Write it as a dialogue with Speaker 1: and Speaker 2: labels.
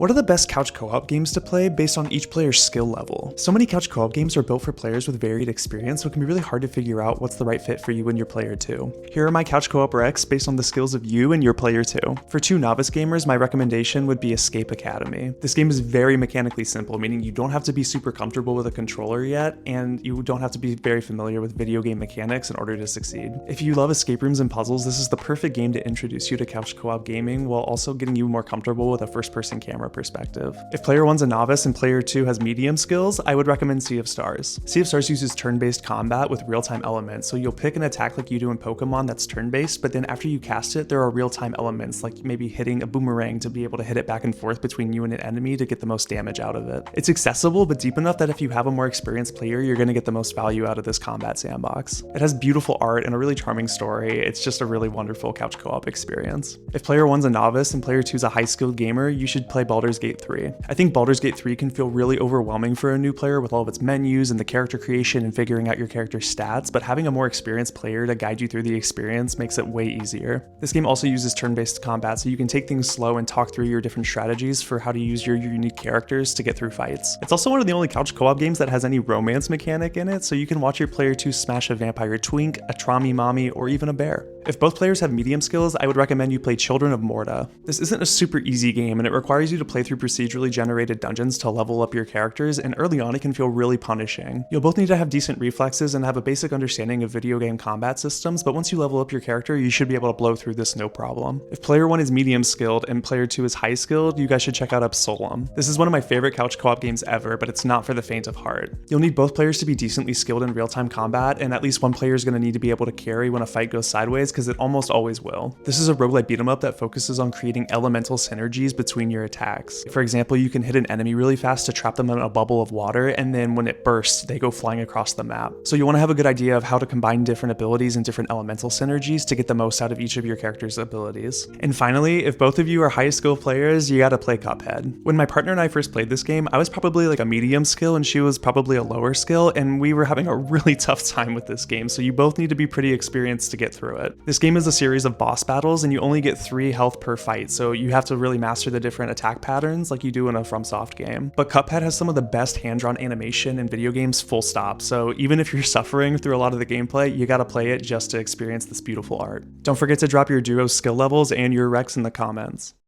Speaker 1: What are the best couch co-op games to play based on each player's skill level? So many couch co-op games are built for players with varied experience, so it can be really hard to figure out what's the right fit for you and your player 2. Here are my couch co-op recs based on the skills of you and your player 2. For 2 novice gamers, my recommendation would be Escape Academy. This game is very mechanically simple, meaning you don't have to be super comfortable with a controller yet, and you don't have to be very familiar with video game mechanics in order to succeed. If you love escape rooms and puzzles, this is the perfect game to introduce you to couch co-op gaming while also getting you more comfortable with a first-person camera perspective. If player 1's a novice and player 2 has medium skills, I would recommend Sea of Stars. Sea of Stars uses turn-based combat with real-time elements, so you'll pick an attack like you do in Pokemon that's turn-based, but then after you cast it, there are real-time elements like maybe hitting a boomerang to be able to hit it back and forth between you and an enemy to get the most damage out of it. It's accessible but deep enough that if you have a more experienced player, you're going to get the most value out of this combat sandbox. It has beautiful art and a really charming story. It's just a really wonderful couch co-op experience. If player 1's a novice and player 2's a high-skilled gamer, you should play Baldur's Gate 3. I think Baldur's Gate 3 can feel really overwhelming for a new player with all of its menus and the character creation and figuring out your character's stats, but having a more experienced player to guide you through the experience makes it way easier. This game also uses turn-based combat, so you can take things slow and talk through your different strategies for how to use your unique characters to get through fights. It's also one of the only couch co-op games that has any romance mechanic in it, so you can watch your player 2 smash a vampire twink, a Trami mommy, or even a bear. If both players have medium skills, I would recommend you play Children of Morta. This isn't a super easy game, and it requires you to play through procedurally generated dungeons to level up your characters, and early on it can feel really punishing. You'll both need to have decent reflexes and have a basic understanding of video game combat systems, but once you level up your character, you should be able to blow through this no problem. If player 1 is medium skilled and player 2 is high skilled, you guys should check out Absolem. This is one of my favorite couch co-op games ever, but it's not for the faint of heart. You'll need both players to be decently skilled in real-time combat, and at least one player is going to need to be able to carry when a fight goes sideways, because it almost always will. This is a roguelite beat 'em up that focuses on creating elemental synergies between your attacks. For example, you can hit an enemy really fast to trap them in a bubble of water, and then when it bursts, they go flying across the map. So you want to have a good idea of how to combine different abilities and different elemental synergies to get the most out of each of your character's abilities. And finally, if both of you are high skill players, you gotta play Cuphead. When my partner and I first played this game, I was probably like a medium skill and she was probably a lower skill, and we were having a really tough time with this game, so you both need to be pretty experienced to get through it. This game is a series of boss battles, and you only get 3 health per fight, so you have to really master the different attack patterns like you do in a FromSoft game. But Cuphead has some of the best hand-drawn animation in video games, full stop, so even if you're suffering through a lot of the gameplay, you gotta play it just to experience this beautiful art. Don't forget to drop your duo skill levels and your recs in the comments.